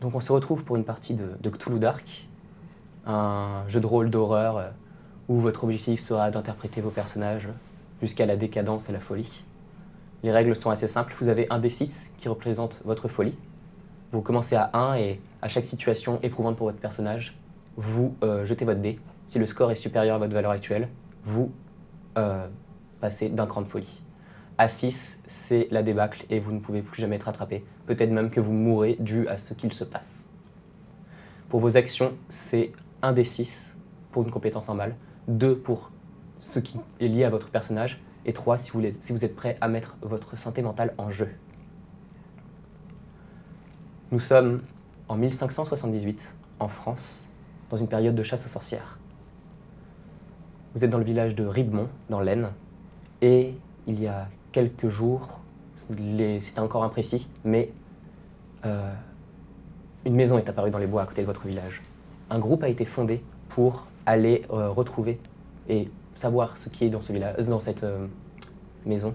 Donc on se retrouve pour une partie de Cthulhu Dark, un jeu de rôle d'horreur où votre objectif sera d'interpréter vos personnages jusqu'à la décadence et la folie. Les règles sont assez simples, vous avez un D6 qui représente votre folie. Vous commencez à 1 et à chaque situation éprouvante pour votre personnage, vous jetez votre dé. Si le score est supérieur à votre valeur actuelle, vous passez d'un cran de folie. À 6, c'est la débâcle et vous ne pouvez plus jamais être rattrapé. Peut-être même que vous mourrez dû à ce qu'il se passe. Pour vos actions, c'est 1 D6 pour une compétence normale, 2 pour ce qui est lié à votre personnage, et 3 si vous êtes prêt à mettre votre santé mentale en jeu. Nous sommes en 1578, en France, dans une période de chasse aux sorcières. Vous êtes dans le village de Ribemont, dans l'Aisne, et il y a quelques jours, c'était encore imprécis, mais une maison est apparue dans les bois à côté de votre village. Un groupe a été fondé pour aller retrouver et savoir ce qui est dans cette maison.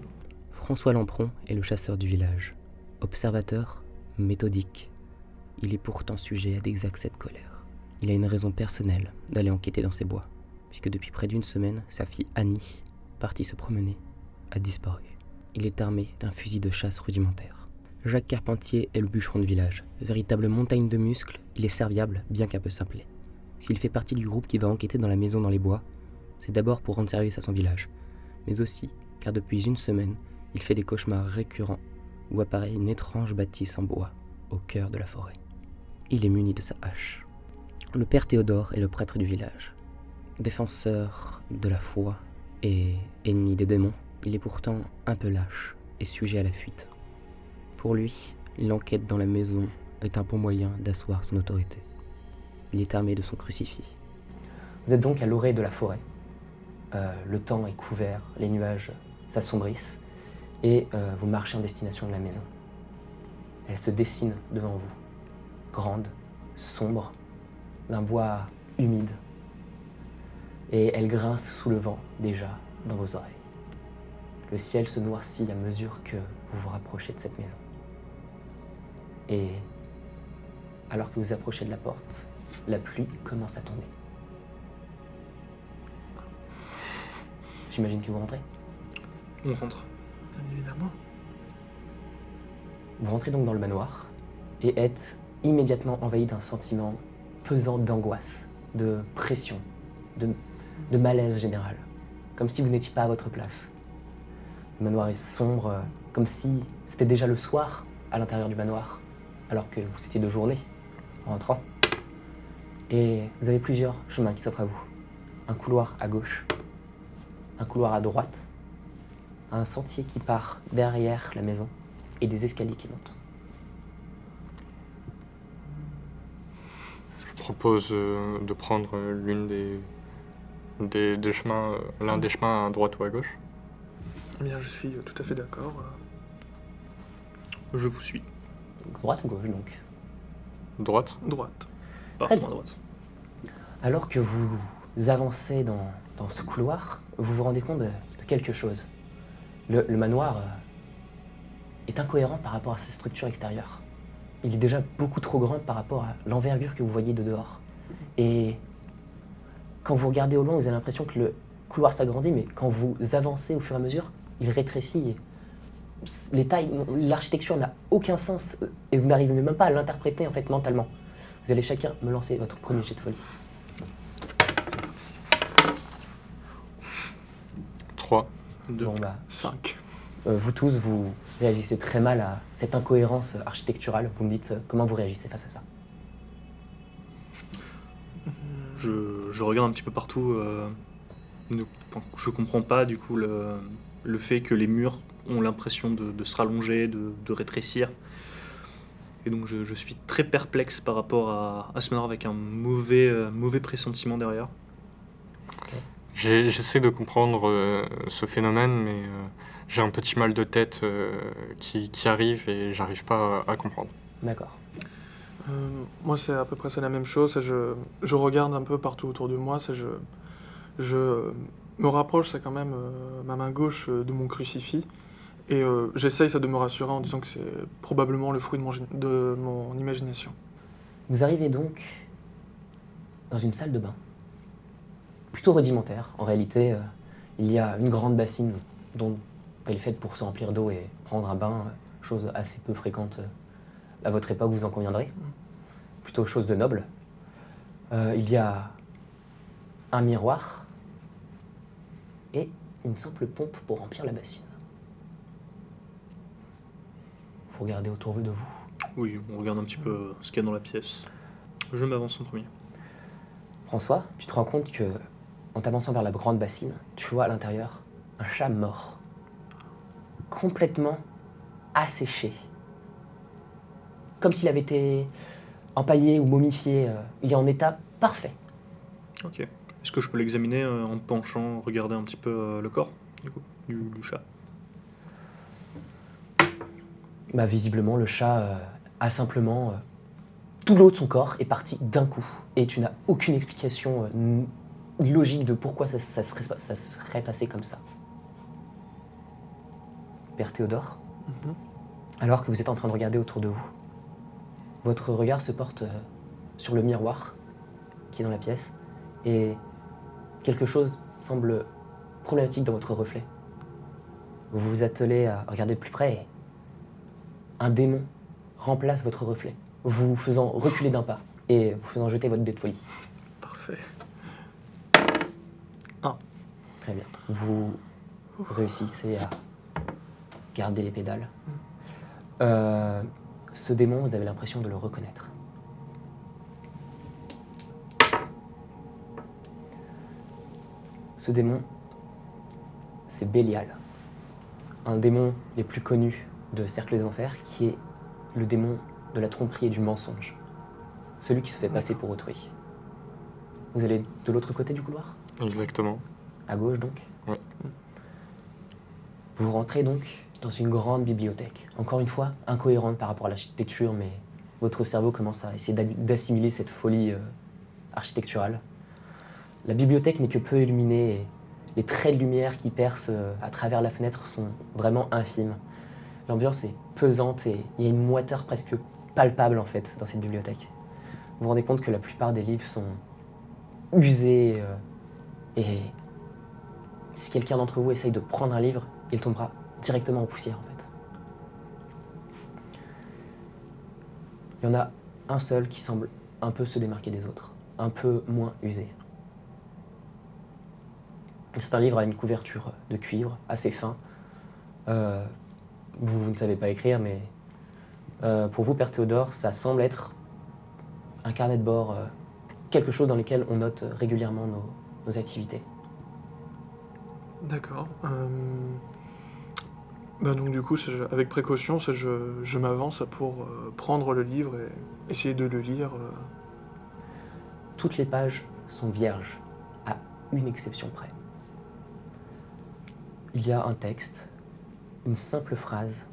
François Lampron est le chasseur du village. Observateur, méthodique. Il est pourtant sujet à des accès de colère. Il a une raison personnelle d'aller enquêter dans ces bois, puisque depuis près d'une semaine, sa fille Annie, partie se promener, a disparu. Il est armé d'un fusil de chasse rudimentaire. Jacques Carpentier est le bûcheron de village. Véritable montagne de muscles, il est serviable, bien qu'un peu simplé. S'il fait partie du groupe qui va enquêter dans la maison dans les bois, c'est d'abord pour rendre service à son village, mais aussi car depuis une semaine, il fait des cauchemars récurrents où apparaît une étrange bâtisse en bois au cœur de la forêt. Il est muni de sa hache. Le père Théodore est le prêtre du village. Défenseur de la foi et ennemi des démons, il est pourtant un peu lâche et sujet à la fuite. Pour lui, l'enquête dans la maison est un bon moyen d'asseoir son autorité. Il est armé de son crucifix. Vous êtes donc à l'orée de la forêt. Le temps est couvert, les nuages s'assombrissent, et vous marchez en destination de la maison. Elle se dessine devant vous, grande, sombre, d'un bois humide, et elle grince sous le vent déjà dans vos oreilles. Le ciel se noircit à mesure que vous vous rapprochez de cette maison. Et alors que vous approchez de la porte, la pluie commence à tomber. J'imagine que vous rentrez. On rentre. Bien évidemment. Vous rentrez donc dans le manoir et êtes immédiatement envahi d'un sentiment pesant d'angoisse, de pression, de malaise général, comme si vous n'étiez pas à votre place. Le manoir est sombre, comme si c'était déjà le soir à l'intérieur du manoir, alors que vous étiez de journée en entrant. Et vous avez plusieurs chemins qui s'offrent à vous. Un couloir à gauche, un couloir à droite, un sentier qui part derrière la maison et des escaliers qui montent. Je propose de prendre des chemins, l'un des chemins à droite ou à gauche. Eh bien, je suis tout à fait d'accord. Je vous suis. Droite ou gauche donc? Droite. Droite. Très bien. À droite. Alors que vous avancez dans ce couloir, vous vous rendez compte de quelque chose. Le manoir est incohérent par rapport à ses structures extérieures. Il est déjà beaucoup trop grand par rapport à l'envergure que vous voyez de dehors. Et quand vous regardez au loin, vous avez l'impression que le couloir s'agrandit, mais quand vous avancez au fur et à mesure, il rétrécit. Les tailles, l'architecture n'a aucun sens et vous n'arrivez même pas à l'interpréter en fait mentalement. Vous allez chacun me lancer votre premier jet de folie. 3. 2, Bon, bah, 5. vous tous, vous réagissez très mal à cette incohérence architecturale. Vous me dites comment vous réagissez face à ça. Je regarde un petit peu partout. Je comprends pas du coup le fait que les murs ont l'impression de se rallonger, de rétrécir. Et donc je suis très perplexe par rapport à ce manoir avec un mauvais pressentiment derrière. J'essaie de comprendre ce phénomène, mais j'ai un petit mal de tête qui arrive et j'arrive pas à comprendre. D'accord. Moi, c'est à peu près ça la même chose. Je regarde un peu partout autour de moi. Je me rapproche, c'est quand même ma main gauche de mon crucifix. Et j'essaye ça de me rassurer en disant que c'est probablement le fruit de mon imagination. Vous arrivez donc dans une salle de bain, plutôt rudimentaire. En réalité, il y a une grande bassine dont elle est faite pour se remplir d'eau et prendre un bain, chose assez peu fréquente à votre époque, vous en conviendrez. Plutôt chose de noble. Il y a un miroir et une simple pompe pour remplir la bassine. Vous regardez autour de vous. Oui, on regarde un petit peu ce qu'il y a dans la pièce. Je m'avance en premier. François, tu te rends compte que, en t'avançant vers la grande bassine, tu vois à l'intérieur un chat mort, complètement asséché, comme s'il avait été empaillé ou momifié. Il est en état parfait. Ok. Est-ce que je peux l'examiner en me penchant, regarder un petit peu le corps, du coup, du chat? Bah, visiblement, le chat a simplement tout le haut de son corps est parti d'un coup, et tu n'as aucune explication logique de pourquoi ça serait passé comme ça. Père Théodore, alors que vous êtes en train de regarder autour de vous, votre regard se porte sur le miroir qui est dans la pièce, et quelque chose semble problématique dans votre reflet. Vous vous attelez à regarder de plus près, et un démon remplace votre reflet, vous faisant reculer d'un pas et vous faisant jeter votre dé de folie. Parfait. Très bien. Vous réussissez à garder les pédales. Ce démon, vous avez l'impression de le reconnaître. Ce démon, c'est Bélial, un démon des plus connus de Cercle des Enfers, qui est le démon de la tromperie et du mensonge, celui qui se fait passer pour autrui. Vous allez de l'autre côté du couloir ? Exactement. À gauche donc ? Ouais. Vous rentrez donc dans une grande bibliothèque, encore une fois incohérente par rapport à l'architecture, mais votre cerveau commence à essayer d'assimiler cette folie architecturale. La bibliothèque n'est que peu illuminée et les traits de lumière qui percent à travers la fenêtre sont vraiment infimes. L'ambiance est pesante et il y a une moiteur presque palpable en fait dans cette bibliothèque. Vous vous rendez compte que la plupart des livres sont usés et si quelqu'un d'entre vous essaye de prendre un livre, il tombera directement en poussière en fait. Il y en a un seul qui semble un peu se démarquer des autres, un peu moins usé. C'est un livre à une couverture de cuivre assez fin. Vous ne savez pas écrire, mais pour vous, Père Théodore, ça semble être un carnet de bord, quelque chose dans lequel on note régulièrement nos activités. D'accord. Bah donc du coup, avec précaution, je m'avance pour prendre le livre et essayer de le lire. Toutes les pages sont vierges, à une exception près. Il y a un texte, une simple phrase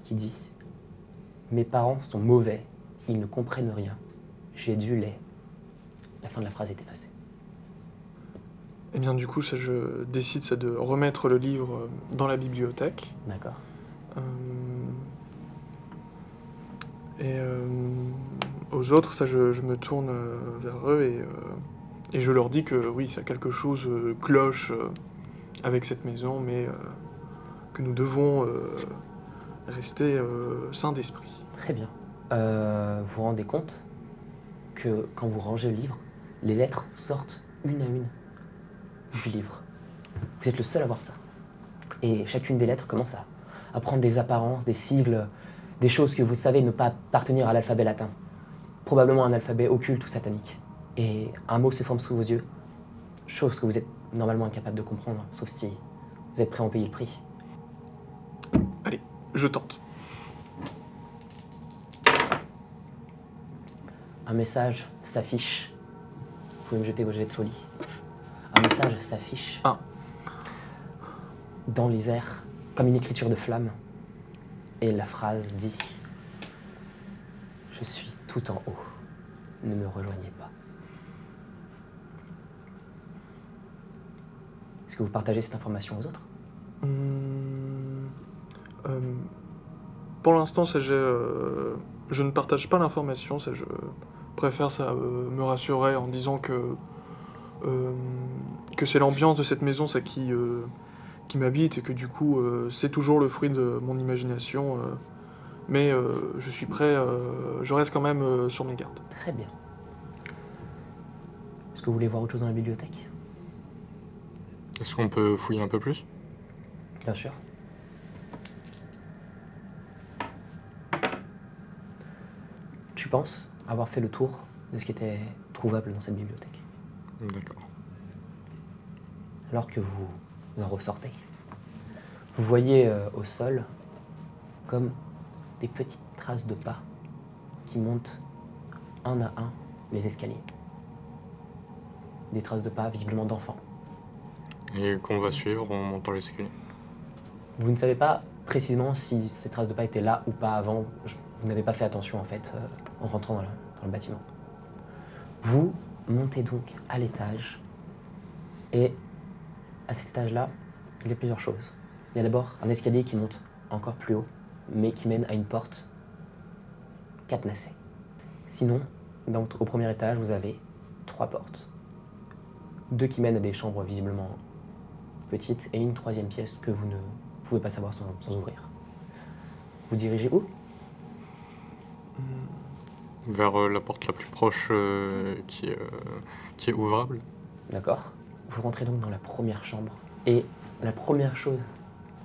qui dit « Mes parents sont mauvais, ils ne comprennent rien, j'ai dû les... » La fin de la phrase est effacée. Et bien du coup, je décide de remettre le livre dans la bibliothèque. D'accord. Aux autres, je me tourne vers eux et je leur dis que oui, ça quelque chose cloche avec cette maison, mais que nous devons rester sains d'esprit. Très bien. Vous vous rendez compte que quand vous rangez le livre, les lettres sortent une à une du livre. Vous êtes le seul à voir ça. Et chacune des lettres commence à prendre des apparences, des sigles, des choses que vous savez ne pas appartenir à l'alphabet latin. Probablement un alphabet occulte ou satanique. Et un mot se forme sous vos yeux, chose que vous êtes normalement incapable de comprendre, sauf si vous êtes prêt à en payer le prix. Allez, je tente. Un message s'affiche. Vous pouvez me jeter vos jets de folie. Un message s'affiche dans les airs, comme une écriture de flamme. Et la phrase dit « Je suis tout en haut, ne me rejoignez pas. » Est-ce que vous partagez cette information aux autres ? pour l'instant, je ne partage pas l'information. Je préfère ça me rassurer en disant que c'est l'ambiance de cette maison ça, qui m'habite et que du coup, c'est toujours le fruit de mon imagination. Mais je suis prêt, je reste quand même sur mes gardes. Très bien. Est-ce que vous voulez voir autre chose dans la bibliothèque? Est-ce qu'on peut fouiller un peu plus? Bien sûr. Tu penses avoir fait le tour de ce qui était trouvable dans cette bibliothèque. D'accord. Alors que vous en ressortez, vous voyez au sol comme des petites traces de pas qui montent un à un les escaliers. Des traces de pas visiblement d'enfants. Et qu'on va suivre en montant les escaliers. Vous ne savez pas précisément si ces traces de pas étaient là ou pas avant. Vous n'avez pas fait attention en fait en rentrant dans le bâtiment. Vous montez donc à l'étage et à cet étage-là, il y a plusieurs choses. Il y a d'abord un escalier qui monte encore plus haut, mais qui mène à une porte cadenassée. Sinon, au premier étage, vous avez 3 portes. 2 qui mènent à des chambres visiblement petites et une 3e pièce que vous ne pouvez pas savoir sans ouvrir. Vous dirigez où? Vers la porte la plus proche qui est ouvrable. D'accord. Vous rentrez donc dans la première chambre et la première chose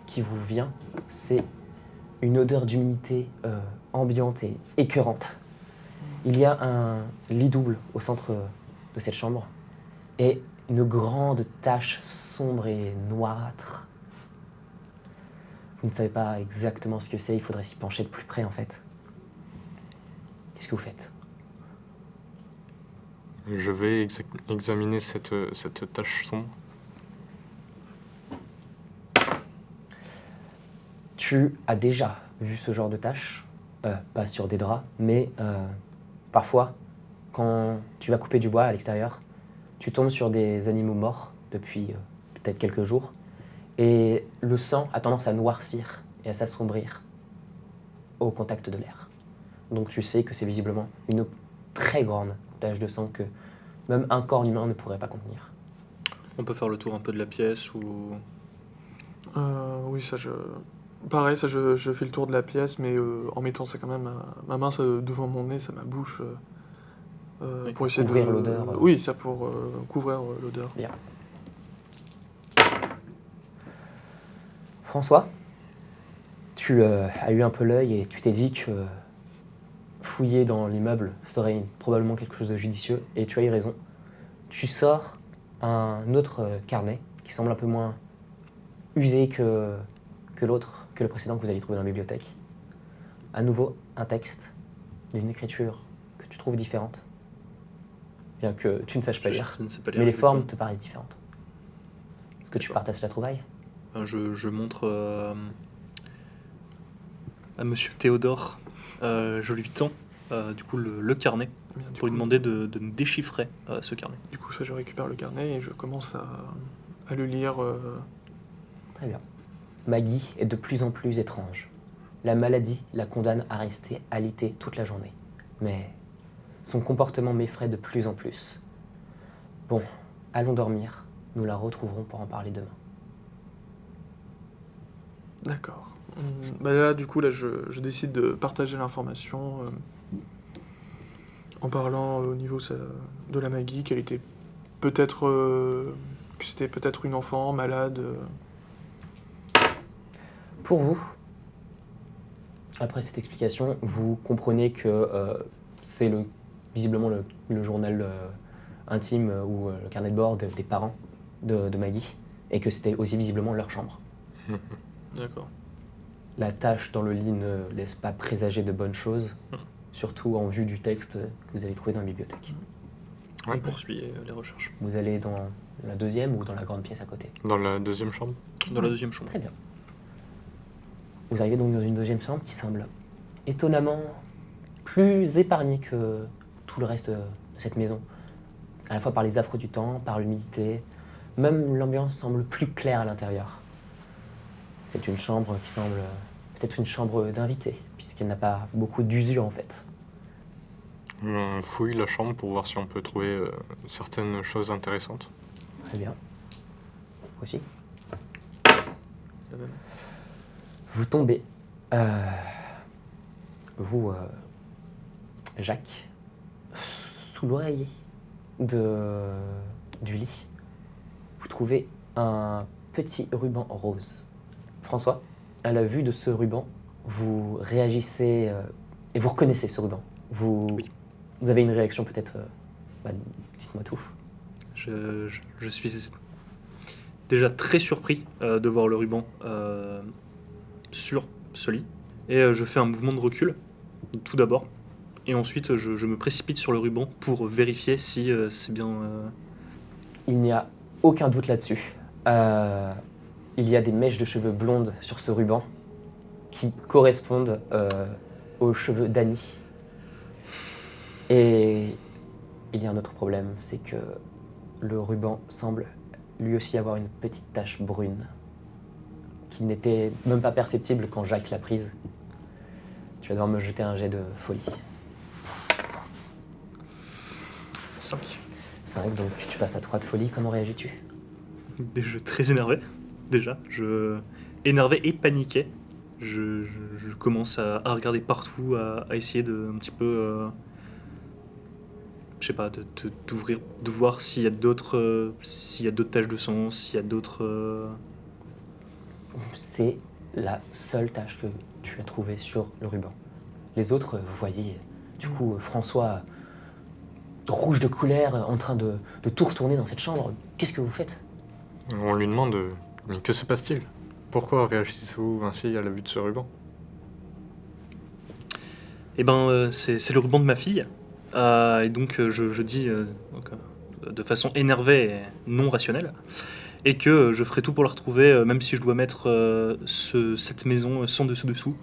qui vous vient, c'est une odeur d'humidité ambiante et écœurante. Il y a un lit double au centre de cette chambre et une grande tache sombre et noirâtre. Vous ne savez pas exactement ce que c'est, il faudrait s'y pencher de plus près en fait. Qu'est-ce que vous faites? Je vais examiner cette tache sombre. Tu as déjà vu ce genre de tache, pas sur des draps, mais parfois, quand tu vas couper du bois à l'extérieur, tu tombes sur des animaux morts depuis peut-être quelques jours, et le sang a tendance à noircir et à s'assombrir au contact de l'air. Donc tu sais que c'est visiblement une très grande tache de sang que même un corps humain ne pourrait pas contenir. On peut faire le tour un peu de la pièce ou... Oui, pareil, je fais le tour de la pièce, mais en mettant ça quand même ma main devant mon nez, ça ma bouche, Oui, pour essayer couvrir de... l'odeur. Oui, ça pour couvrir l'odeur. Bien. François, tu as eu un peu l'œil et tu t'es dit que fouiller dans l'immeuble serait probablement quelque chose de judicieux, et tu as eu raison. Tu sors un autre carnet qui semble un peu moins usé que le précédent que vous aviez trouvé dans la bibliothèque. À nouveau, un texte d'une écriture que tu trouves différente, bien que tu ne saches pas lire, Je ne sais pas lire mais les exactement. formes te paraissent différentes. Est-ce que tu partages la trouvaille? Je montre à Monsieur Théodore, je lui tends du coup le carnet Bien, du pour lui coup- demander de me déchiffrer ce carnet. Du coup, ça, je récupère le carnet et je commence à le lire. Très bien. Maggie est de plus en plus étrange. La maladie la condamne à rester alitée toute la journée. Mais son comportement m'effraie de plus en plus. Bon, allons dormir. Nous la retrouverons pour en parler demain. D'accord. Bah là, du coup, là, je décide de partager l'information en parlant au niveau de la Maggie, qu'elle était peut-être... que c'était peut-être une enfant malade. Pour vous, après cette explication, vous comprenez que c'est visiblement le journal intime ou le carnet de bord des parents de Maggie, et que c'était aussi visiblement leur chambre. D'accord. La tache dans le lit ne laisse pas présager de bonnes choses, surtout en vue du texte que vous avez trouvé dans la bibliothèque. Ouais. On poursuit les recherches. Vous allez dans la 2e ou dans la grande pièce à côté? Dans la 2e chambre. Dans la 2e chambre. Très bien. Vous arrivez donc dans une 2e chambre qui semble étonnamment plus épargnée que tout le reste de cette maison. À la fois par les affres du temps, par l'humidité, même l'ambiance semble plus claire à l'intérieur. C'est une chambre qui semble peut-être une chambre d'invité, puisqu'il n'a pas beaucoup d'usure en fait. On fouille la chambre pour voir si on peut trouver certaines choses intéressantes. Très bien. Vous aussi. La même. Vous tombez. Vous, Jacques, sous l'oreiller du lit, vous trouvez un petit ruban rose. François, à la vue de ce ruban, vous réagissez et vous reconnaissez ce ruban. Oui. Vous avez une réaction peut-être. Dites-moi tout. Je suis déjà très surpris de voir le ruban sur ce lit. Et je fais un mouvement de recul, tout d'abord. Et ensuite, je me précipite sur le ruban pour vérifier si c'est bien... Il n'y a aucun doute là-dessus. Il y a des mèches de cheveux blondes sur ce ruban qui correspondent aux cheveux d'Annie. Et il y a un autre problème, c'est que le ruban semble lui aussi avoir une petite tache brune qui n'était même pas perceptible quand Jacques l'a prise. Tu vas devoir me jeter un jet de folie. 5. 5, donc tu passes à 3 de folie. Comment réagis-tu? Déjà très énervé, déjà. Énervé et paniqué. Je commence à regarder partout, à essayer de un petit peu... je sais pas, d'ouvrir, de voir s'il y a d'autres taches de sang, s'il y a d'autres... C'est la seule tache que tu as trouvée sur le ruban. Les autres, vous voyez, du coup, François, rouge de colère, en train de tout retourner dans cette chambre. Qu'est-ce que vous faites? On lui demande mais que se passe-t-il? Pourquoi réagissez-vous ainsi à la vue de ce ruban? Eh ben, c'est le ruban de ma fille. Et donc, je dis de façon énervée et non rationnelle, et que je ferai tout pour la retrouver, même si je dois mettre cette maison sans dessous.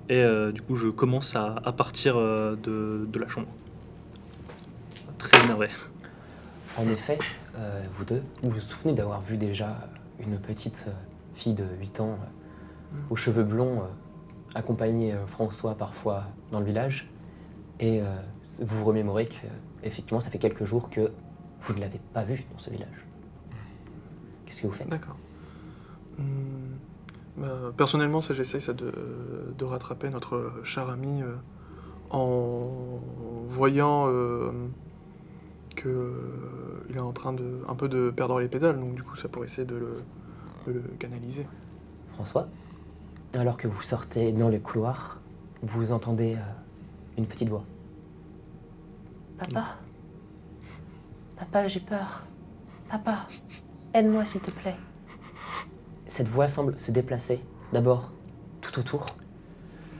Et du coup, je commence à partir de la chambre. Très énervé. En effet, vous deux, vous vous souvenez d'avoir vu déjà une petite fille de 8 ans aux cheveux blonds accompagner François parfois dans le village. Et vous vous remémorez que, effectivement, ça fait quelques jours que vous ne l'avez pas vue dans ce village. Qu'est-ce que vous faites? D'accord. Personnellement, ça, j'essaye ça de rattraper notre cher ami en voyant qu'il est en train un peu de perdre les pédales, donc du coup, ça pourrait essayer de le canaliser. François, alors que vous sortez dans le couloir, vous entendez une petite voix. Papa, papa, j'ai peur. Papa, aide-moi s'il te plaît. Cette voix semble se déplacer, d'abord tout autour,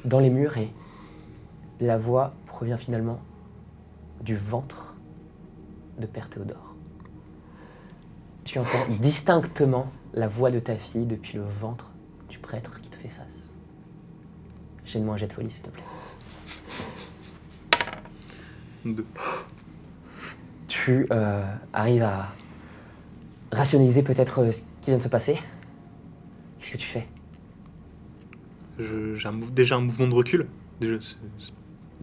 dans les murs, et la voix provient finalement du ventre de Père Théodore. Tu entends distinctement la voix de ta fille depuis le ventre du prêtre qui te fait face. Jette-moi un jet de folie, s'il te plaît. 2. Tu arrives à rationaliser peut-être ce qui vient de se passer. Qu'est-ce que tu fais? J'ai déjà un mouvement de recul. Déjà,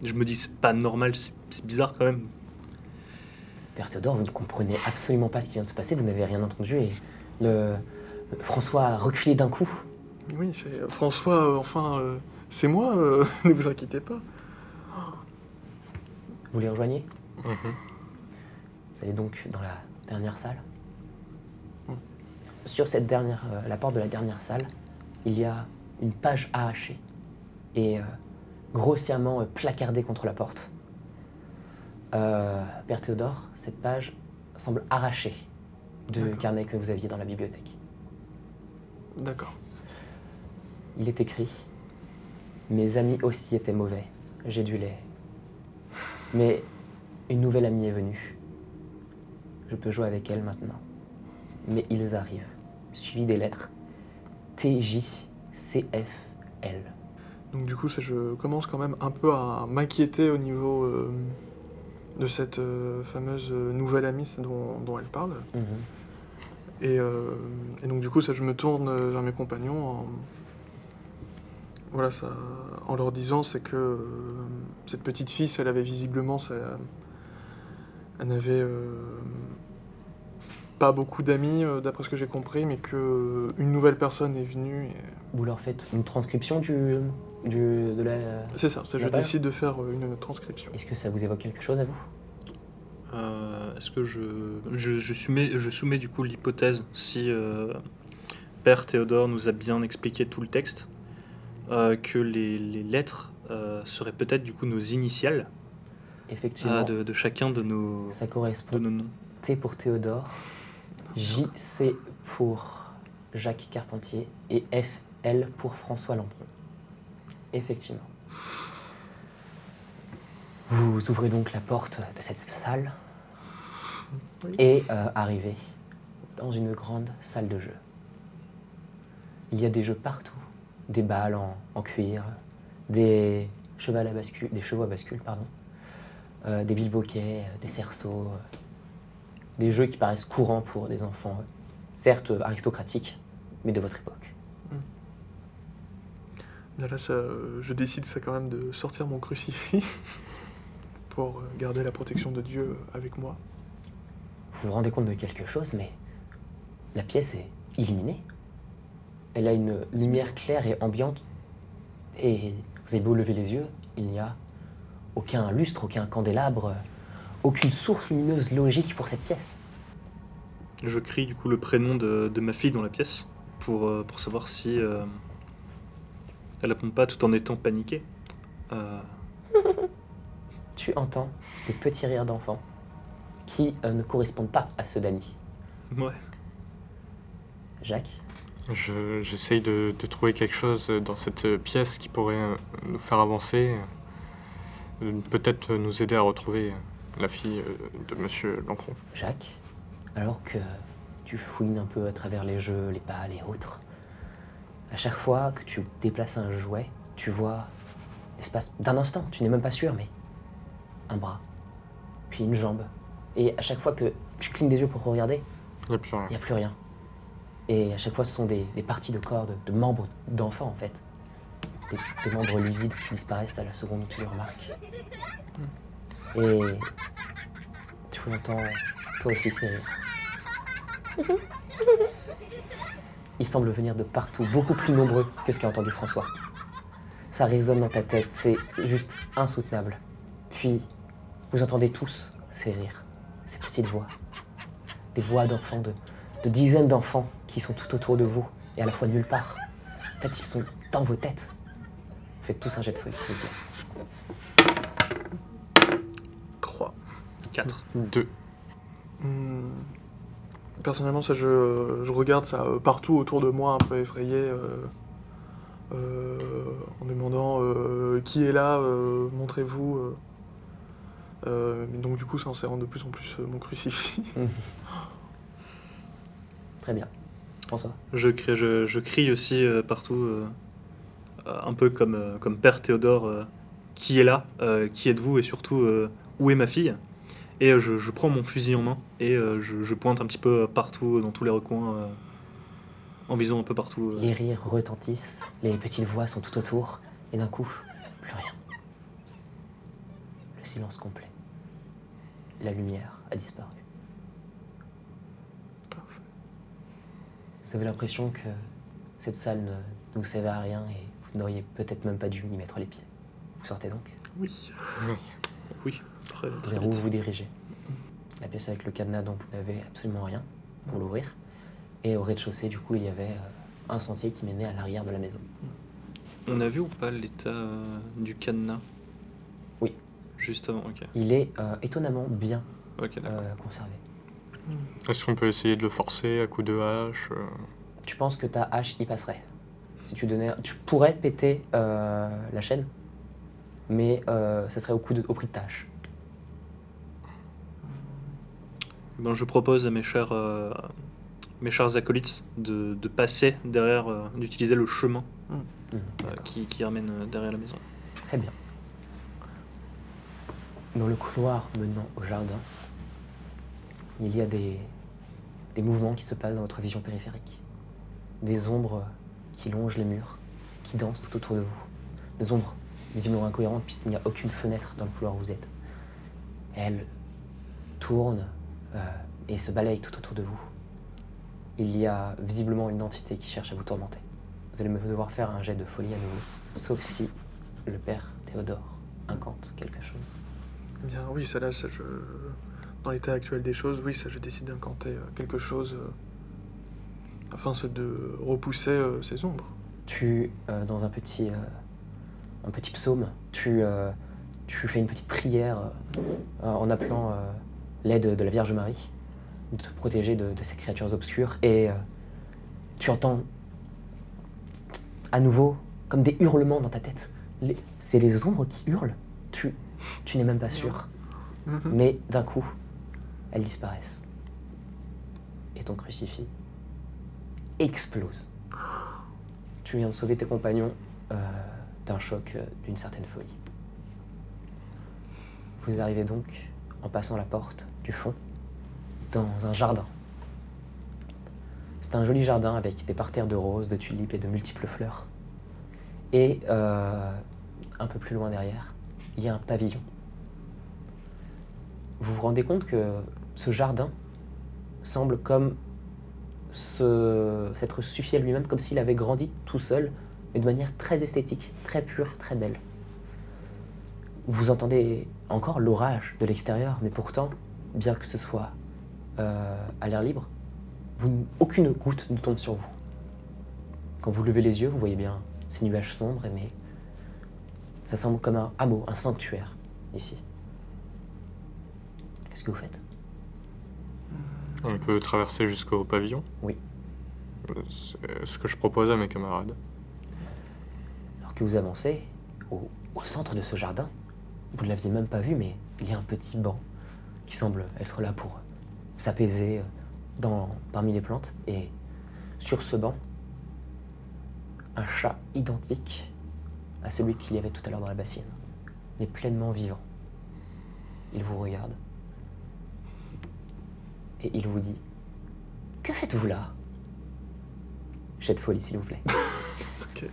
je me dis, c'est pas normal, c'est bizarre quand même. Père Théodore, vous ne comprenez absolument pas ce qui vient de se passer, vous n'avez rien entendu et François a reculé d'un coup. Oui, c'est François, c'est moi, ne vous inquiétez pas. Vous les rejoignez? Mhm. Vous allez donc dans la dernière salle. Mm. Sur cette la porte de la dernière salle, il y a une page arrachée et grossièrement placardée contre la porte. Père Théodore, cette page semble arrachée du D'accord. carnet que vous aviez dans la bibliothèque. D'accord. Il est écrit « Mes amis aussi étaient mauvais, j'ai dû les... Mais une nouvelle amie est venue. Je peux jouer avec elle maintenant. Mais ils arrivent, suivi des lettres TJCFL. Donc du coup, je commence quand même un peu à m'inquiéter au niveau de cette fameuse nouvelle amie dont elle parle. Mhm. Et donc du coup, je me tourne vers mes compagnons voilà, ça, en leur disant, c'est que cette petite fille, elle avait visiblement, elle n'avait pas beaucoup d'amis, d'après ce que j'ai compris, mais que une nouvelle personne est venue. Vous leur faites une transcription de la... C'est ça, je D'accord. décide de faire une transcription. Est-ce que ça vous évoque quelque chose à vous? Est-ce que je soumets du coup l'hypothèse, si Père Théodore nous a bien expliqué tout le texte, que les lettres seraient peut-être du coup nos initiales Effectivement, de chacun de nos, ça de correspond. nos noms. T pour Théodore, JC pour Jacques Carpentier et FL pour François Lampron. Effectivement. Vous ouvrez donc la porte de cette salle et arrivez dans une grande salle de jeu. Il y a des jeux partout, des balles en cuir, des chevaux à bascule, pardon, des bilboquets, des cerceaux, des jeux qui paraissent courants pour des enfants, certes aristocratiques, mais de votre époque. Bien là, je décide ça quand même de sortir mon crucifix pour garder la protection de Dieu avec moi. Vous vous rendez compte de quelque chose, mais la pièce est illuminée. Elle a une lumière claire et ambiante, et vous avez beau lever les yeux, il n'y a aucun lustre, aucun candélabre, aucune source lumineuse logique pour cette pièce. Je crie du coup le prénom de ma fille dans la pièce pour savoir si elle répond pas tout en étant paniquée. Tu entends des petits rires d'enfants qui ne correspondent pas à ceux d'Annie. Ouais. Jacques, J'essaye de trouver quelque chose dans cette pièce qui pourrait nous faire avancer, peut-être nous aider à retrouver la fille de Monsieur Lampron. Jacques, alors que tu fouines un peu à travers les jeux, les balles et autres, à chaque fois que tu déplaces un jouet, tu vois, l'espace d'un instant, tu n'es même pas sûr, mais un bras, puis une jambe. Et à chaque fois que tu clignes des yeux pour regarder, Il n'y a plus rien. il n'y a plus rien. Et à chaque fois, ce sont des parties de corps, de membres d'enfants, en fait. Des membres livides qui disparaissent à la seconde où tu les remarques. Et tu entends toi aussi ces rires. Ils semblent venir de partout, beaucoup plus nombreux que ce qu'a entendu François. Ça résonne dans ta tête, c'est juste insoutenable. Puis, vous entendez tous ces rires, ces petites voix. Des voix d'enfants, de dizaines d'enfants qui sont tout autour de vous et à la fois nulle part. En fait, ils sont dans vos têtes. Faites tous un jet de folie, s'il vous plaît. 3. 4. 2. Personnellement, ça, je regarde ça partout autour de moi, un peu effrayé, en demandant qui est là, montrez-vous. Mais donc du coup, ça en serrant de plus en plus mon crucifix. Très bien. François. Je crie aussi partout, un peu comme Père Théodore, qui est là, qui êtes-vous et surtout où est ma fille? Et je prends mon fusil en main et je pointe un petit peu partout, dans tous les recoins, en visant un peu partout. Les rires retentissent, les petites voix sont tout autour, et d'un coup, plus rien. Le silence complet. La lumière a disparu. Vous avez l'impression que cette salle ne vous servait à rien et vous n'auriez peut-être même pas dû y mettre les pieds. Vous sortez donc? Oui. Oui. Oui, très Vers où vite. vous vous dirigez? La pièce avec le cadenas dont vous n'avez absolument rien pour l'ouvrir. Et au rez-de-chaussée, du coup, il y avait un sentier qui menait à l'arrière de la maison. On a vu ou pas l'état du cadenas? Oui. Juste avant, ok. Il est étonnamment bien Ok, d'accord. conservé. Est-ce qu'on peut essayer de le forcer à coups de hache Tu penses que ta hache y passerait? Si tu donnais, tu pourrais péter la chaîne, mais ça serait au prix de ta hache. Ben, je propose à mes chers acolytes de passer derrière, d'utiliser le chemin D'accord. qui ramène derrière la maison. Très bien. Dans le couloir menant au jardin, il y a des mouvements qui se passent dans votre vision périphérique. Des ombres qui longent les murs, qui dansent tout autour de vous. Des ombres visiblement incohérentes puisqu'il n'y a aucune fenêtre dans le couloir où vous êtes. Elles tournent et se balayent tout autour de vous. Il y a visiblement une entité qui cherche à vous tourmenter. Vous allez me devoir faire un jet de folie à nouveau, sauf si le père Théodore incante quelque chose. Eh bien oui, dans l'état actuel des choses, oui, ça je décide d'incanter quelque chose afin de repousser ces ombres. Dans un petit psaume, tu fais une petite prière en appelant l'aide de la Vierge Marie, de te protéger de ces créatures obscures, et tu entends à nouveau comme des hurlements dans ta tête. C'est les ombres qui hurlent, tu n'es même pas sûr, mais d'un coup, elles disparaissent. Et ton crucifix explose. Tu viens de sauver tes compagnons d'un choc, d'une certaine folie. Vous arrivez donc, en passant la porte du fond, dans un jardin. C'est un joli jardin avec des parterres de roses, de tulipes et de multiples fleurs. Et un peu plus loin derrière, il y a un pavillon. Vous vous rendez compte que ce jardin semble comme s'être suffi à lui-même, comme s'il avait grandi tout seul, mais de manière très esthétique, très pure, très belle. Vous entendez encore l'orage de l'extérieur, mais pourtant, bien que ce soit à l'air libre, aucune goutte ne tombe sur vous. Quand vous levez les yeux, vous voyez bien ces nuages sombres, mais ça semble comme un hameau, un sanctuaire, ici. Qu'est-ce que vous faites ? On peut traverser jusqu'au pavillon. Oui. C'est ce que je propose à mes camarades. Alors que vous avancez, au centre de ce jardin, vous ne l'aviez même pas vu, mais il y a un petit banc qui semble être là pour s'apaiser parmi les plantes. Et sur ce banc, un chat identique à celui qu'il y avait tout à l'heure dans la bassine, mais pleinement vivant. Il vous regarde et il vous dit « Que faites-vous là ?» Jet de folie, s'il vous plaît. Ok.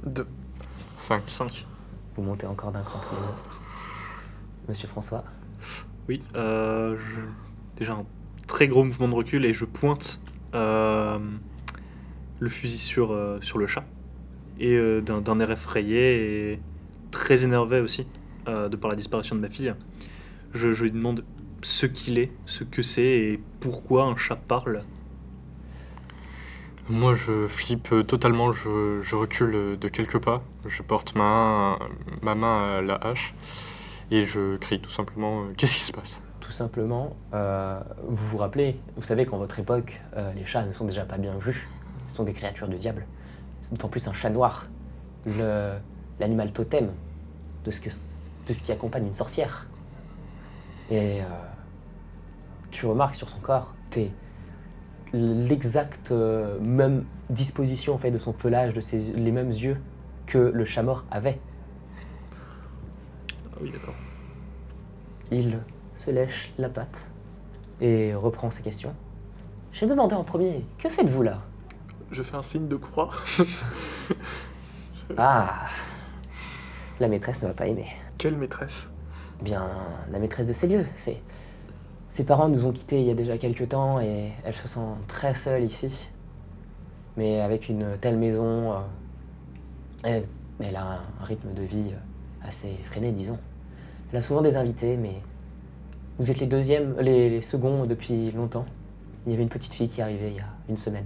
2. 5. Vous montez encore d'un cran tous les deux. Monsieur François, Oui, déjà un très gros mouvement de recul et je pointe le fusil sur le chat. Et d'un air effrayé et très énervé aussi, de par la disparition de ma fille. Je lui demande ce qu'il est, ce que c'est et pourquoi un chat parle. Moi, je flippe totalement, je recule de quelques pas. Je porte ma main à la hache et je crie tout simplement « Qu'est-ce qui se passe ?» tout simplement, vous vous rappelez, vous savez qu'en votre époque, les chats ne sont déjà pas bien vus. Ce sont des créatures du diable. C'est d'autant plus un chat noir, l'animal totem de ce qui accompagne une sorcière. Et tu remarques sur son corps, l'exacte même disposition en fait, de son pelage, les mêmes yeux que le chat mort avait. Ah oui, d'accord. Il se lèche la patte et reprend ses questions. J'ai demandé en premier, que faites-vous là ? Je fais un signe de croix. Ah, la maîtresse ne va pas aimer. Quelle maîtresse ? Eh bien, la maîtresse de ces lieux, ses parents nous ont quittés il y a déjà quelques temps et elle se sent très seule ici. Mais avec une telle maison, elle a un rythme de vie assez effréné, disons. Elle a souvent des invités, mais vous êtes les seconds depuis longtemps. Il y avait une petite fille qui est arrivée il y a une semaine.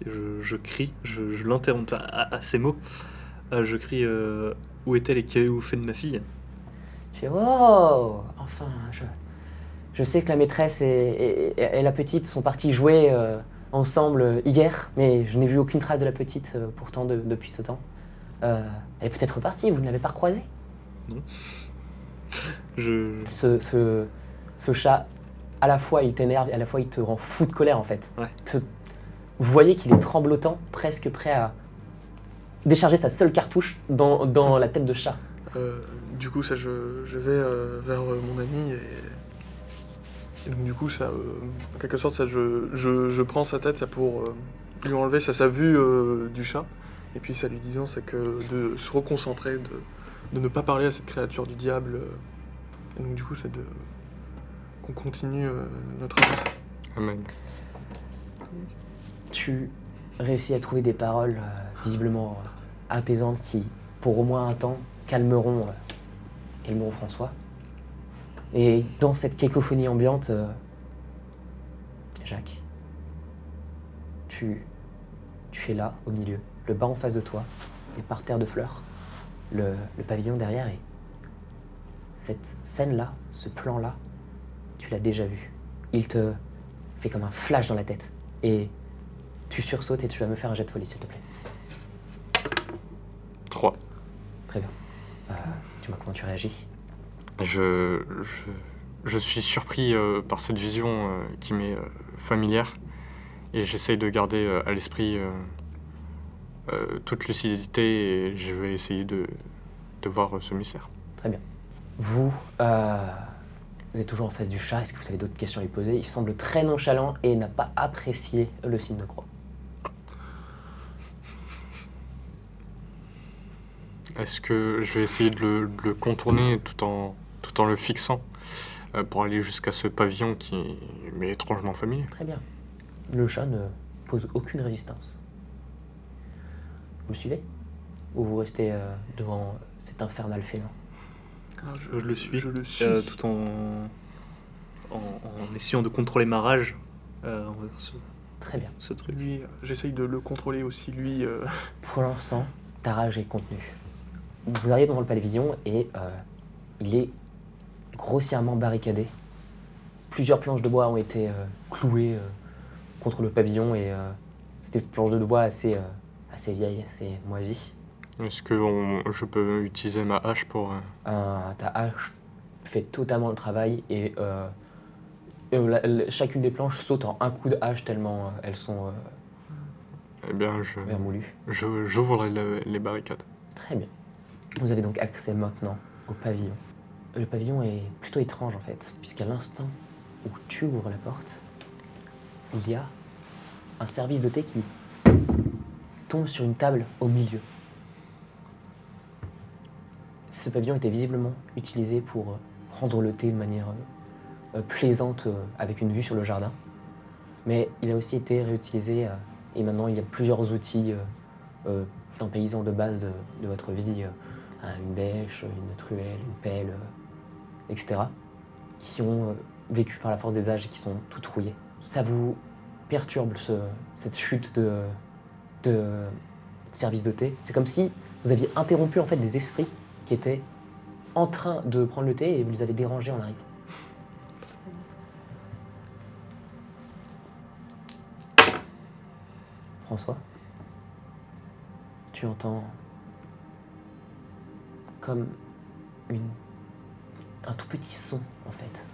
Je crie, je l'interromps à ces mots. Je crie où est-elle et qu'avez-vous fait de ma fille ? Je fais oh, enfin, je sais que la maîtresse et la petite sont partis jouer ensemble hier, mais je n'ai vu aucune trace de la petite pourtant depuis ce temps. Elle est peut-être partie, vous ne l'avez pas recroisée ? Non. Ce chat, à la fois il t'énerve et à la fois il te rend fou de colère en fait. Ouais. Vous voyez qu'il est tremblotant, presque prêt à décharger sa seule cartouche dans la tête de chat. Du coup, ça, je vais vers mon ami et donc du coup, ça, en quelque sorte, ça, je prends sa tête ça, pour lui enlever sa vue du chat, et puis ça lui disant c'est que de se reconcentrer, de ne pas parler à cette créature du diable. Et donc du coup, c'est qu'on continue notre avancée. Amen. Tu réussis à trouver des paroles visiblement apaisantes qui, pour au moins un temps, calmeront François. Et dans cette cacophonie ambiante, Jacques, tu es là, au milieu, le banc en face de toi, les parterres de fleurs, le pavillon derrière, et cette scène-là, ce plan-là, tu l'as déjà vu. Il te fait comme un flash dans la tête, et tu sursautes et tu vas me faire un jet de folie, s'il te plaît. 3. Très bien. Dis-moi comment tu réagis. Je suis surpris par cette vision qui m'est familière et j'essaye de garder à l'esprit toute lucidité et je vais essayer de voir ce mystère. Très bien. Vous êtes toujours en face du chat. Est-ce que vous avez d'autres questions à lui poser? Il semble très nonchalant et n'a pas apprécié le signe de croix. Est-ce que je vais essayer de le contourner tout en le fixant pour aller jusqu'à ce pavillon qui m'est étrangement familier? Très bien. Le chat ne pose aucune résistance. Vous me suivez? Ou vous restez devant cet infernal félin? Je le suis, Je le suis. tout en essayant de contrôler ma rage envers Très bien. ce truc. Lui, j'essaye de le contrôler aussi, lui. Pour l'instant, ta rage est contenue. Vous arrivez devant le pavillon et il est grossièrement barricadé. Plusieurs planches de bois ont été clouées contre le pavillon et c'était des planches de bois assez vieilles, assez moisies. Est-ce que je peux utiliser ma hache pour... Ta hache fait totalement le travail et chacune des planches saute en un coup de hache tellement elles sont Eh bien, vermoulues. j'ouvre les barricades. Très bien. Vous avez donc accès maintenant au pavillon. Le pavillon est plutôt étrange en fait, puisqu'à l'instant où tu ouvres la porte, il y a un service de thé qui tombe sur une table au milieu. Ce pavillon était visiblement utilisé pour prendre le thé de manière plaisante avec une vue sur le jardin. Mais il a aussi été réutilisé et maintenant il y a plusieurs outils d'un paysan de base de votre vie, une bêche, une truelle, une pelle, etc., qui ont vécu par la force des âges et qui sont toutes rouillées. Ça vous perturbe cette chute de service de thé. C'est comme si vous aviez interrompu en fait des esprits qui étaient en train de prendre le thé et vous les avez dérangés en arrivant. François, tu entends comme un tout petit son en fait.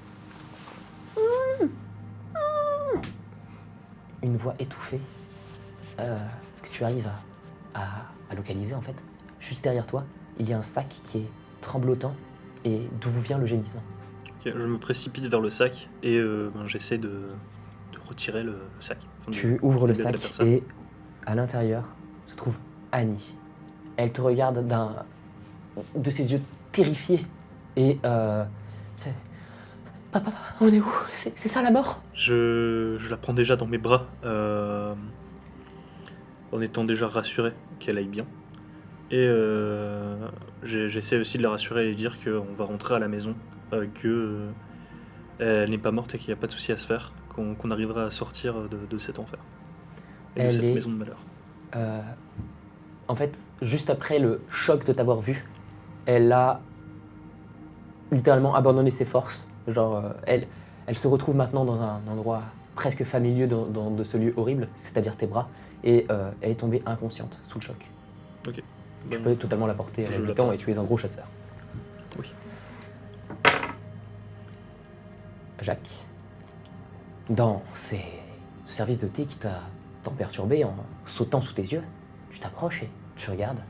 Une voix étouffée que tu arrives à localiser en fait. Juste derrière toi, il y a un sac qui est tremblotant et d'où vient le gémissement. Ok, je me précipite vers le sac et j'essaie de retirer le sac. Enfin, Tu ouvres le libérer sac la personne. et à l'intérieur se trouve Annie. Elle te regarde de ses yeux terrifiés et fait « Papa, on est où? C'est ça la mort ?» Je la prends déjà dans mes bras en étant déjà rassuré qu'elle aille bien. Et j'essaie aussi de la rassurer et de lui dire qu'on va rentrer à la maison, qu'elle n'est pas morte et qu'il n'y a pas de souci à se faire, qu'on arrivera à sortir de cet enfer et de cette maison de malheur. En fait, juste après le choc de t'avoir vu, elle a littéralement abandonné ses forces. Genre, elle se retrouve maintenant dans un endroit presque familier de ce lieu horrible, c'est-à-dire tes bras, et elle est tombée inconsciente sous le choc. Ok. Tu peux totalement la porter à Je l'habitant la et tu es un gros chasseur. Oui. Jacques, dans ce service de thé qui t'a tant perturbé en sautant sous tes yeux, tu t'approches et tu regardes.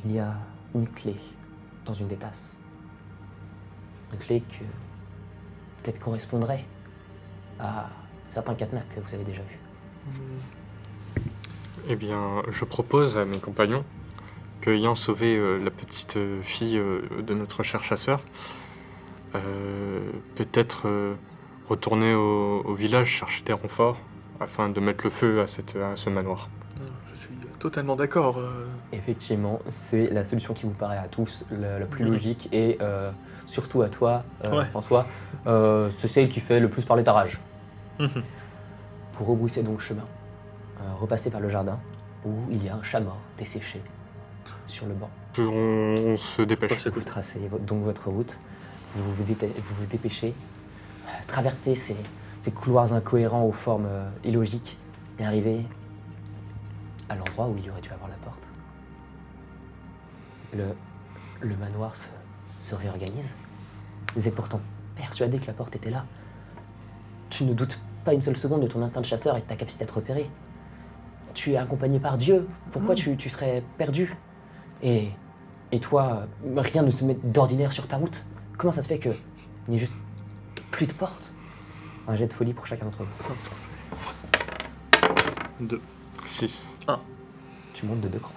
Il y a une clé dans une des tasses. Une clé que peut-être correspondrait à certains cadenas que vous avez déjà vus. Eh bien, je propose à mes compagnons qu'ayant sauvé la petite fille de notre cher chasseur, peut-être retourner au village chercher des renforts afin de mettre le feu à ce manoir. Je suis totalement d'accord. Effectivement, c'est la solution qui vous paraît à tous la plus logique et surtout à toi, Ouais. François, c'est celle qui fait le plus parler ta rage. Vous rebroussez donc chemin, repassez par le jardin où il y a un chat mort desséché sur le banc. On se dépêche. Vous tracez donc votre route, vous vous dépêchez, traversez ces couloirs incohérents aux formes illogiques et arrivez à l'endroit où il aurait dû avoir la porte. Le manoir se réorganise. Vous êtes pourtant persuadé que la porte était là. Tu ne doutes pas une seule seconde de ton instinct de chasseur et de ta capacité à te repérer. Tu es accompagné par Dieu. Pourquoi tu serais perdu? Et toi, rien ne se met d'ordinaire sur ta route. Comment ça se fait qu'il n'y ait juste plus de porte? Un jet de folie pour chacun d'entre vous. 2. 6. Tu montes de 2 crans.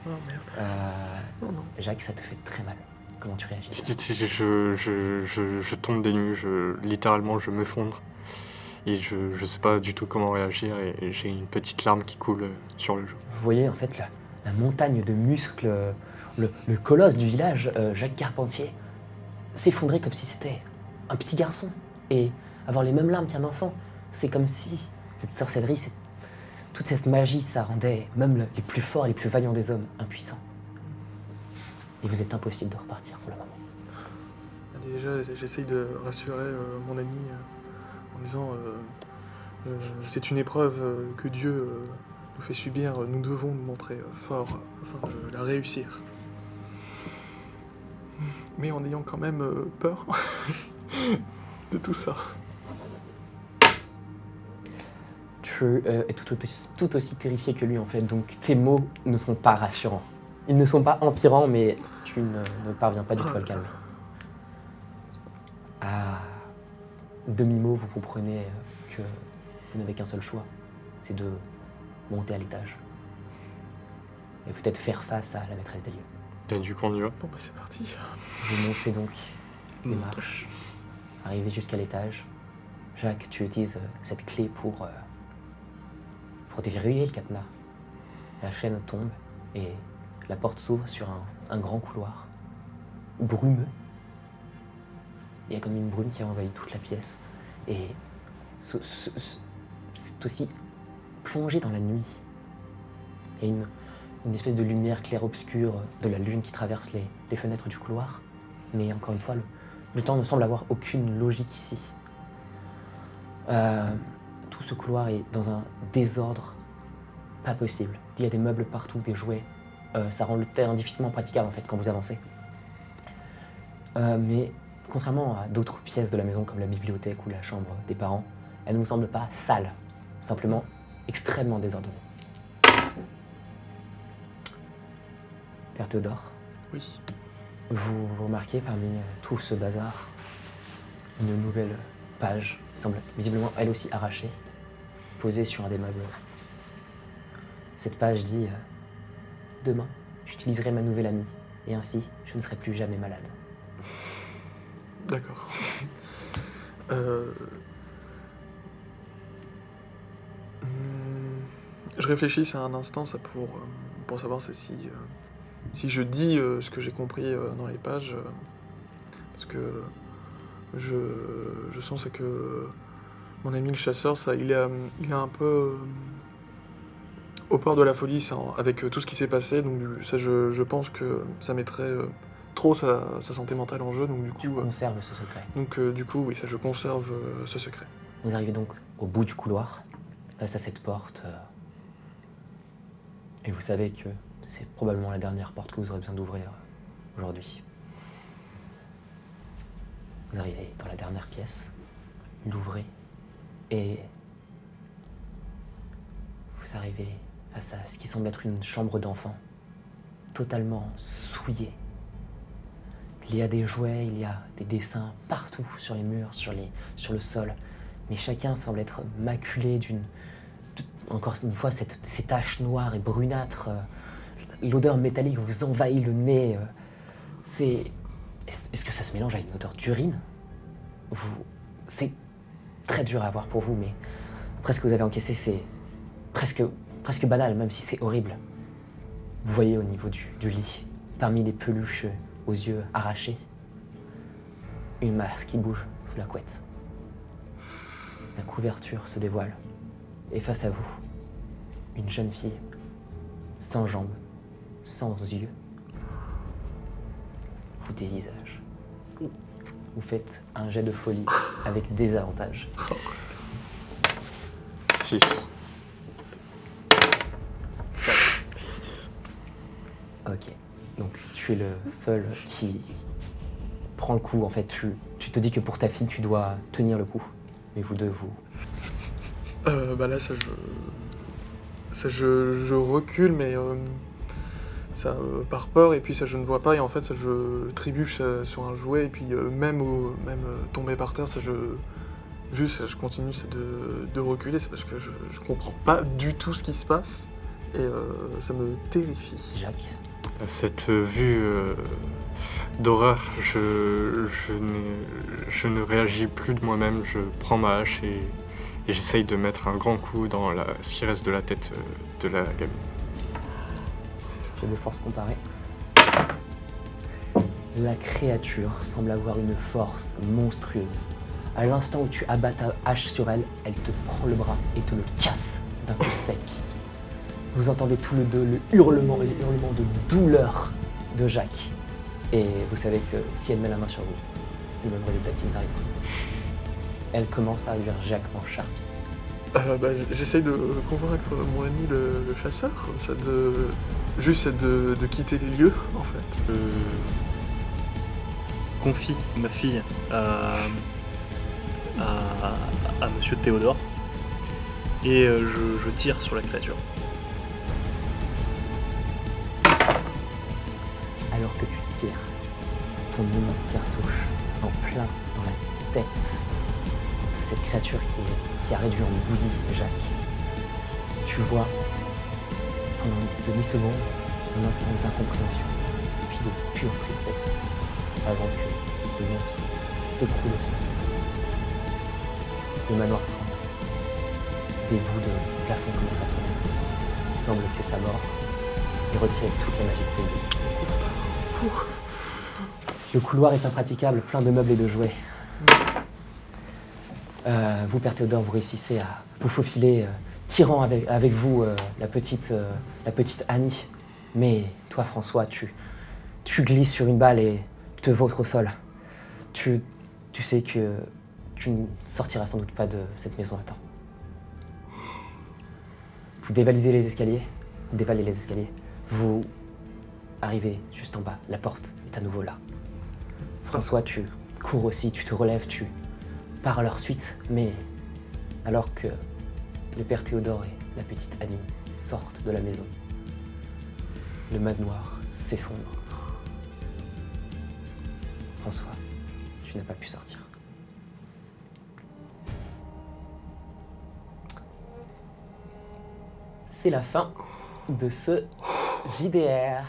Oh merde. Non. Jacques, ça te fait très mal. Comment tu réagis? Je tombe des nues, littéralement je m'effondre. Et je sais pas du tout comment réagir et j'ai une petite larme qui coule sur le jour. Vous voyez en fait la montagne de muscles, le colosse du village, Jacques Carpentier, s'effondrer comme si c'était un petit garçon. Et avoir les mêmes larmes qu'un enfant, c'est comme si cette sorcellerie, toute cette magie, ça rendait même les plus forts et les plus vaillants des hommes impuissants. Et vous êtes impossible de repartir pour le moment. Déjà, j'essaye de rassurer mon ami en disant c'est une épreuve que Dieu nous fait subir. Nous devons nous montrer forts afin de la réussir. Mais en ayant quand même peur de tout ça. Tu es tout aussi terrifié que lui en fait, donc tes mots ne sont pas rassurants. Ils ne sont pas empirants, mais tu ne parviens pas du tout à le calmer. À demi-mot, vous comprenez que vous n'avez qu'un seul choix, c'est de monter à l'étage. Et peut-être faire face à la maîtresse des lieux. Et du coup, on y va. Bon bah c'est parti. Vous montez donc les marches, arrivez jusqu'à l'étage. Jacques, tu utilises cette clé pour déverrouiller le cadenas. La chaîne tombe et la porte s'ouvre sur un grand couloir brumeux. Il y a comme une brume qui a envahi toute la pièce. Et c'est aussi plongé dans la nuit. Il y a une espèce de lumière clair-obscure de la lune qui traverse les fenêtres du couloir. Mais encore une fois, le temps ne semble avoir aucune logique ici. Tout ce couloir est dans un désordre pas possible. Il y a des meubles partout, des jouets. Ça rend le terrain difficilement praticable en fait quand vous avancez. Mais contrairement à d'autres pièces de la maison comme la bibliothèque ou la chambre des parents, elle ne vous semble pas sale, simplement extrêmement désordonnée. Père Théodore, Oui. vous remarquez parmi tout ce bazar une nouvelle page, semble visiblement elle aussi arrachée, posée sur un des meubles. Cette page dit « Demain, j'utiliserai ma nouvelle amie, et ainsi, je ne serai plus jamais malade. » D'accord. Je réfléchis à un instant ça pour savoir si je dis ce que j'ai compris dans les pages. Parce que je sens c'est que mon ami le chasseur, il est un peu au port de la folie avec tout ce qui s'est passé. Donc ça, je pense que ça mettrait trop sa santé mentale en jeu. Donc du coup, Conserve ce secret. du coup, oui, ça, je conserve ce secret. Vous arrivez donc au bout du couloir, face à cette porte, et vous savez que c'est probablement la dernière porte que vous aurez besoin d'ouvrir aujourd'hui. Vous arrivez dans la dernière pièce, l'ouvrez, et vous arrivez face à ce qui semble être une chambre d'enfant, totalement souillée. Il y a des jouets, il y a des dessins partout sur les murs, sur le sol, mais chacun semble être maculé encore une fois, ces taches noires et brunâtres. L'odeur métallique vous envahit le nez. Est-ce que ça se mélange à une odeur d'urine? C'est très dur à voir pour vous, mais presque vous avez encaissé, c'est presque banal, même si c'est horrible. Vous voyez au niveau du lit, parmi les peluches aux yeux arrachés, une masse qui bouge sous la couette. La couverture se dévoile, et face à vous, une jeune fille, sans jambes, sans yeux, vous dévisage. Vous faites un jet de folie avec désavantage. 6. Ok, donc tu es le seul qui prend le coup. En fait, tu te dis que pour ta fille, tu dois tenir le coup. Mais vous deux, vous... Là, je recule, mais par peur, et puis ça, je ne vois pas, et en fait, ça, je trébuche sur un jouet, et puis même tomber par terre, ça, je continue de reculer, c'est parce que je comprends pas du tout ce qui se passe, et ça me terrifie. Jacques, À cette vue d'horreur, je ne réagis plus de moi-même. Je prends ma hache et j'essaye de mettre un grand coup dans ce qui reste de la tête de la gamine. j'ai de force comparée. La créature semble avoir une force monstrueuse. À l'instant où tu abats ta hache sur elle, elle te prend le bras et te le casse d'un coup sec. Vous entendez tous les deux les hurlements de douleur de Jacques. Et vous savez que si elle met la main sur vous, c'est le même résultat qui vous arrive. Elle commence à réduire Jacques en charpie. J'essaye de convaincre mon ami le chasseur, de quitter les lieux, en fait. Confie ma fille à Monsieur Théodore et je tire sur la créature. Alors que tu tires ton unique cartouche en plein dans la tête de cette créature qui a réduit en bouillie Jacques, tu vois pendant une demi-seconde un instant d'incompréhension, puis de pure tristesse, avant que ce monstre s'écroule au sol. Le manoir tremble. Des bouts de plafond commencent à tomber. Il semble que sa mort ait retiré toute la magie de ses yeux. Le couloir est impraticable, plein de meubles et de jouets. Vous, Père Théodore, vous réussissez à vous faufiler, tirant avec vous la petite Annie. Mais toi, François, tu glisses sur une balle et te vautres au sol. Tu sais que tu ne sortiras sans doute pas de cette maison à temps. Vous dévalez les escaliers, vous arrivez juste en bas, la porte est à nouveau là. François, tu cours aussi, tu te relèves, tu pars à leur suite, mais alors que le Père Théodore et la petite Annie sortent de la maison, le manoir s'effondre. François, tu n'as pas pu sortir. C'est la fin de ce JDR.